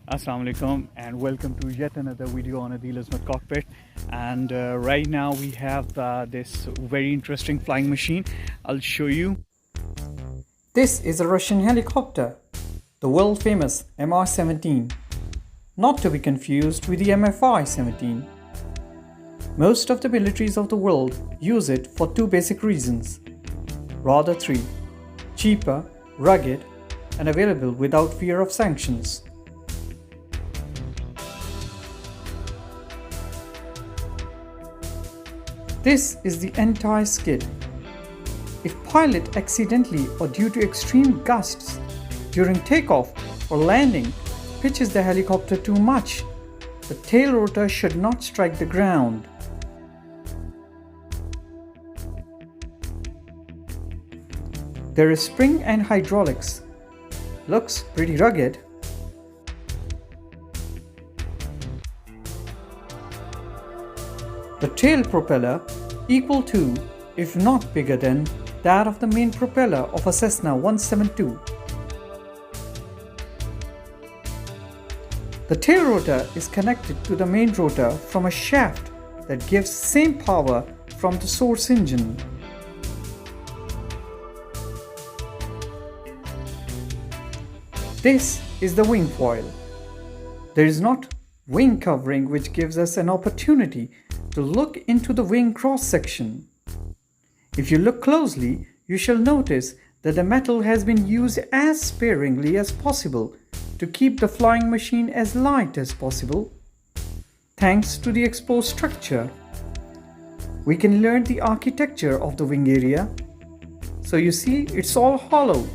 Assalamu alaikum and welcome to yet another video on Adil Azmat Cockpit. And right now we have this very interesting flying machine. I'll show you. This is a Russian helicopter, the world famous MR-17, not to be confused with the MFI-17. Most of the militaries of the world use it for two basic reasons, rather three: cheaper, rugged, and available without fear of sanctions. This is the entire skid. If pilot accidentally or due to extreme gusts during takeoff or landing pitches the helicopter too much, the tail rotor should not strike the ground. There is spring and hydraulics. Looks pretty rugged. The tail propeller equal to, if not bigger than, that of the main propeller of a Cessna 172. The tail rotor is connected to the main rotor from a shaft that gives same power from the source engine. This is the wing foil. There is not wing covering, which gives us an opportunity to look into the wing cross section. If you look closely, you shall notice that the metal has been used as sparingly as possible to keep the flying machine as light as possible. Thanks to the exposed structure, we can learn the architecture of the wing area. So you see, it's all hollow.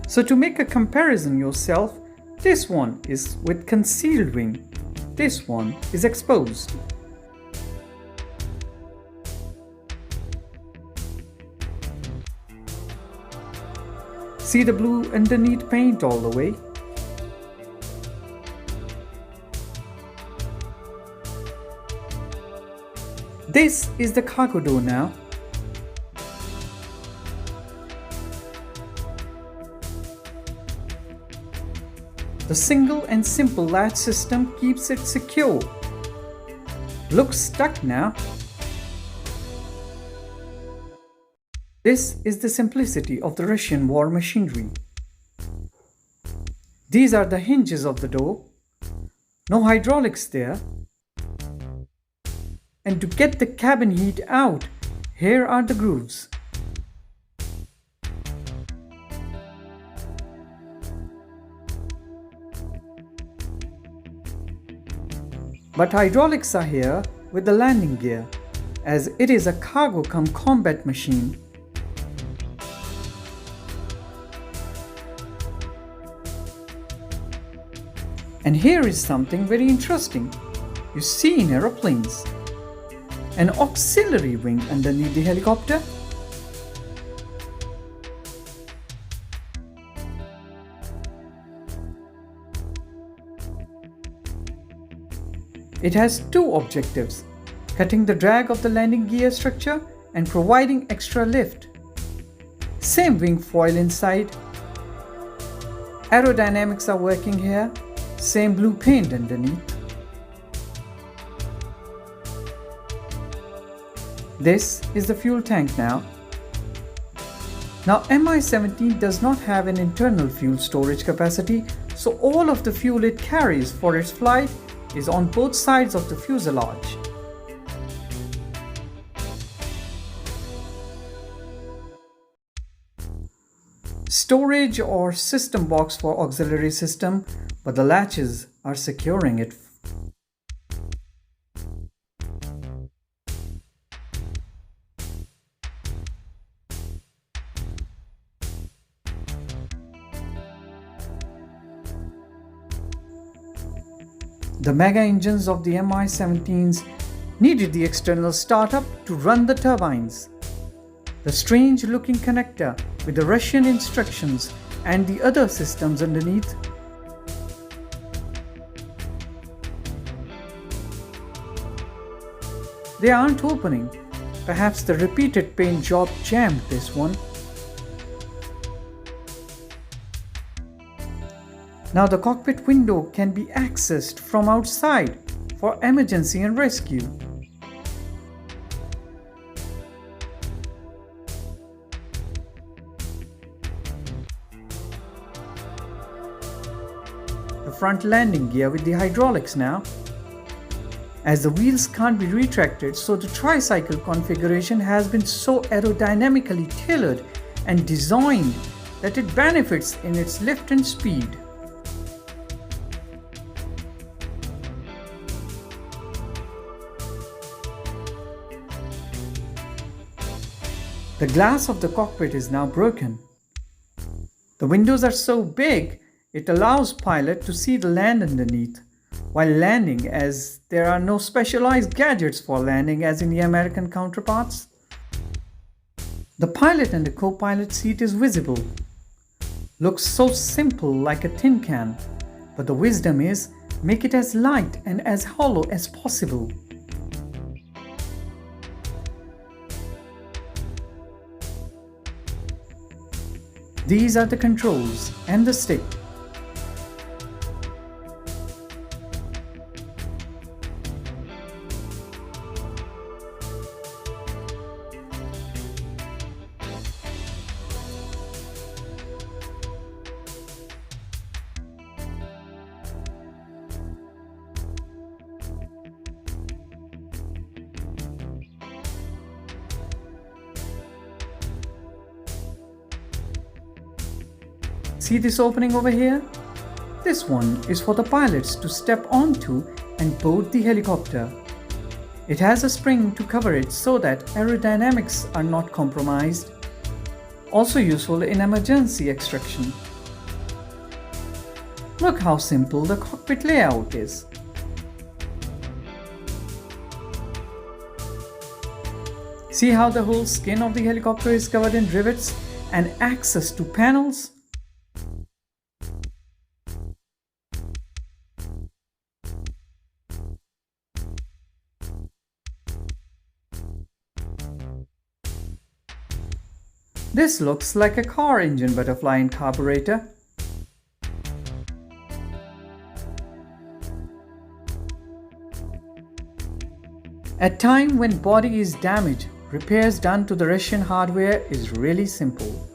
So to make a comparison yourself, this one is with concealed wing, this one is exposed. See the blue underneath paint all the way? This is the cargo door now. The single and simple latch system keeps it secure. Looks stuck now. This is the simplicity of the Russian war machinery. These are the hinges of the door. No hydraulics there. And to get the cabin heat out, here are the grooves. But hydraulics are here with the landing gear, as it is a cargo cum combat machine. And here is something very interesting. You see in aeroplanes an auxiliary wing underneath the helicopter. It has two objectives: cutting the drag of the landing gear structure and providing extra lift. Same wing foil inside. Aerodynamics are working here. Same blue paint underneath. This is the fuel tank now. Now Mi-17 does not have an internal fuel storage capacity, so all of the fuel it carries for its flight is on both sides of the fuselage. Storage or system box for auxiliary system, but the latches are securing it. The mega engines of the Mi-17s needed the external startup to run the turbines. The strange looking connector with the Russian instructions and the other systems underneath. They aren't opening. Perhaps the repeated paint job jammed this one. Now the cockpit window can be accessed from outside for emergency and rescue. The front landing gear with the hydraulics now. As the wheels can't be retracted, so the tricycle configuration has been so aerodynamically tailored and designed that it benefits in its lift and speed. The glass of the cockpit is now broken. The windows are so big, it allows pilot to see the land underneath while landing, as there are no specialized gadgets for landing as in the American counterparts. The pilot and the co-pilot seat is visible. Looks so simple like a tin can, but the wisdom is make it as light and as hollow as possible. These are the controls and the stick. See this opening over here? This one is for the pilots to step onto and board the helicopter. It has a spring to cover it so that aerodynamics are not compromised. Also useful in emergency extraction. Look how simple the cockpit layout is. See how the whole skin of the helicopter is covered in rivets and access to panels? This looks like a car engine butterfly and carburetor. At time when body is damaged, repairs done to the Russian hardware is really simple.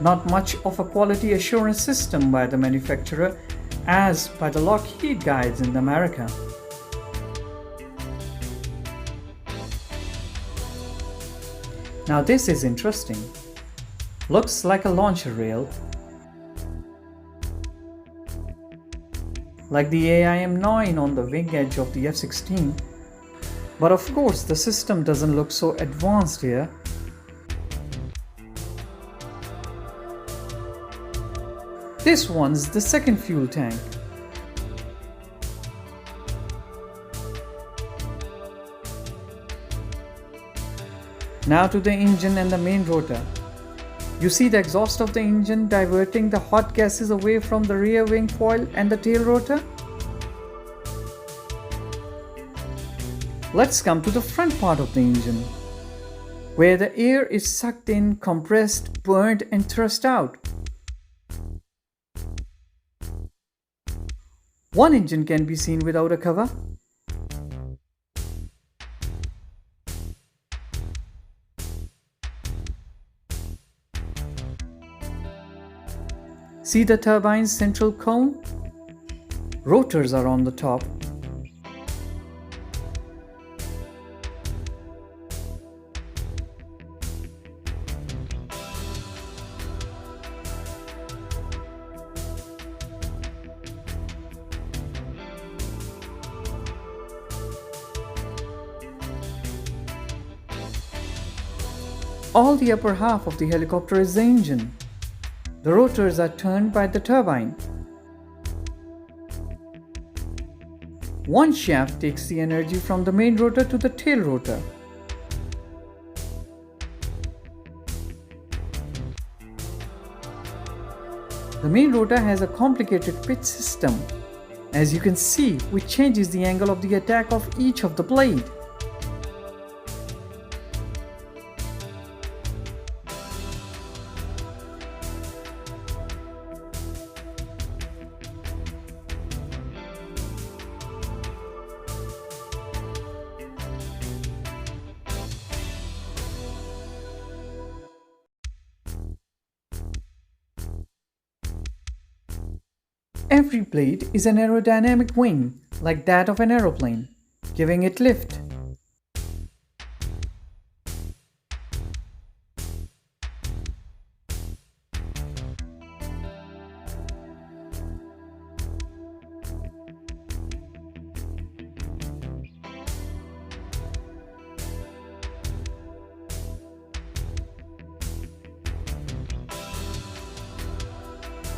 Not much of a quality assurance system by the manufacturer as by the Lockheed guys in America. Now this is interesting. Looks like a launcher rail. Like the AIM-9 on the wing edge of the F-16. But of course the system doesn't look so advanced here. This one's the second fuel tank. Now to the engine and the main rotor. You see the exhaust of the engine diverting the hot gases away from the rear wing foil and the tail rotor? Let's come to the front part of the engine, where the air is sucked in, compressed, burned and thrust out. One engine can be seen without a cover. See the turbine's central cone? Rotors are on the top. All the upper half of the helicopter is the engine. The rotors are turned by the turbine. One shaft takes the energy from the main rotor to the tail rotor. The main rotor has a complicated pitch system, as you can see, which changes the angle of the attack of each of the blade. Every blade is an aerodynamic wing, like that of an aeroplane, giving it lift.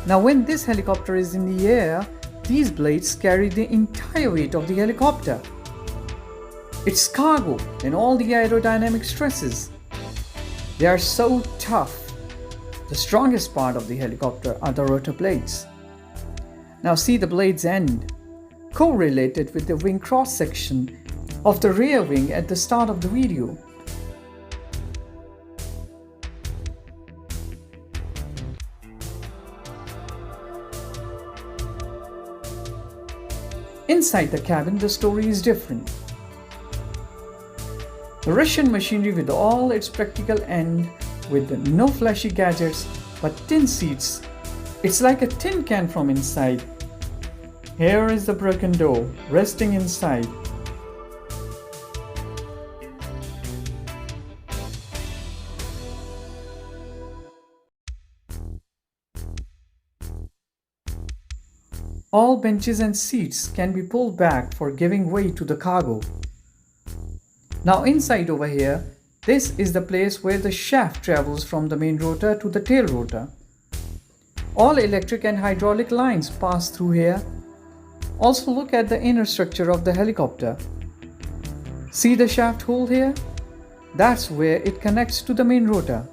Now when this helicopter is in the air, these blades carry the entire weight of the helicopter. Its cargo and all the aerodynamic stresses. They are so tough. The strongest part of the helicopter are the rotor blades. Now see the blades end, correlated with the wing cross section of the rear wing at the start of the video. Inside the cabin, the story is different. The Russian machinery with all its practical end, with no flashy gadgets but tin seats. It's like a tin can from inside. Here is the broken door, resting inside. All benches and seats can be pulled back for giving way to the cargo. Now inside over here, this is the place where the shaft travels from the main rotor to the tail rotor. All electric and hydraulic lines pass through here. Also look at the inner structure of the helicopter. See the shaft hole here? That's where it connects to the main rotor.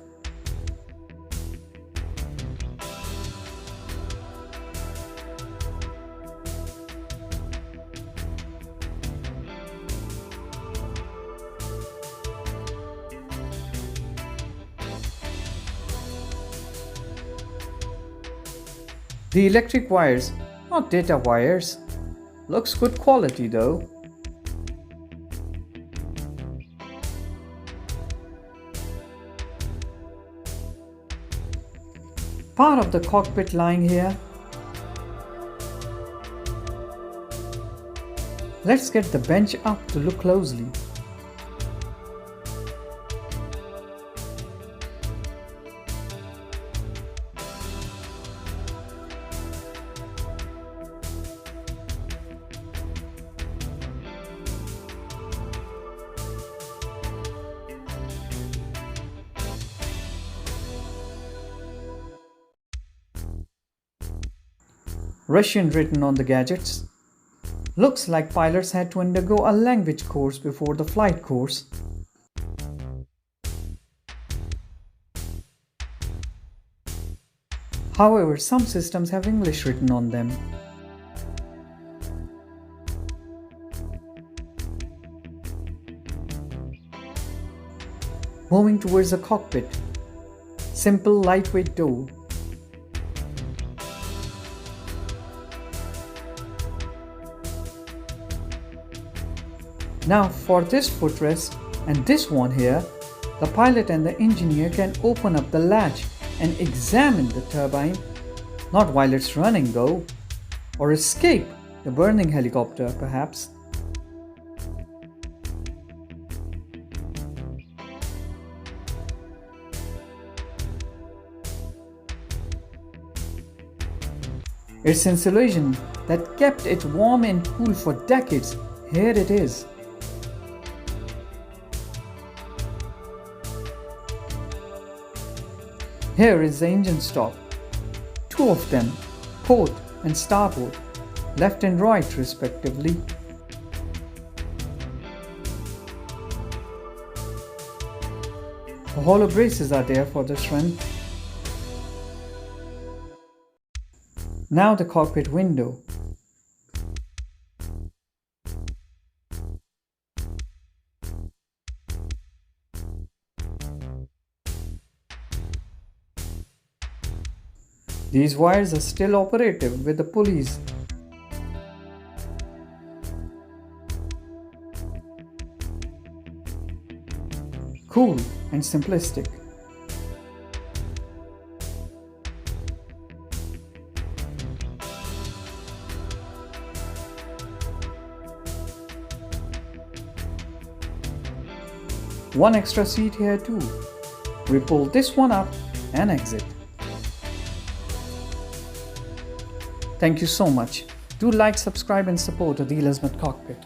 The electric wires, not data wires. Looks good quality though. Part of the cockpit lying here. Let's get the bench up to look closely. Russian written on the gadgets. Looks like pilots had to undergo a language course before the flight course. However, some systems have English written on them. Moving towards the cockpit. Simple lightweight door. Now for this footrest and this one here, the pilot and the engineer can open up the latch and examine the turbine, not while it's running though, or escape the burning helicopter perhaps. Its insulation that kept it warm and cool for decades, here it is. Here is the engine stop, two of them, port and starboard, left and right respectively. The hollow braces are there for the strength. Now the cockpit window. These wires are still operative with the pulleys. Cool and simplistic. One extra seat here too. We pull this one up and exit. Thank you so much. Do like, subscribe and support Adil Azmat Cockpit.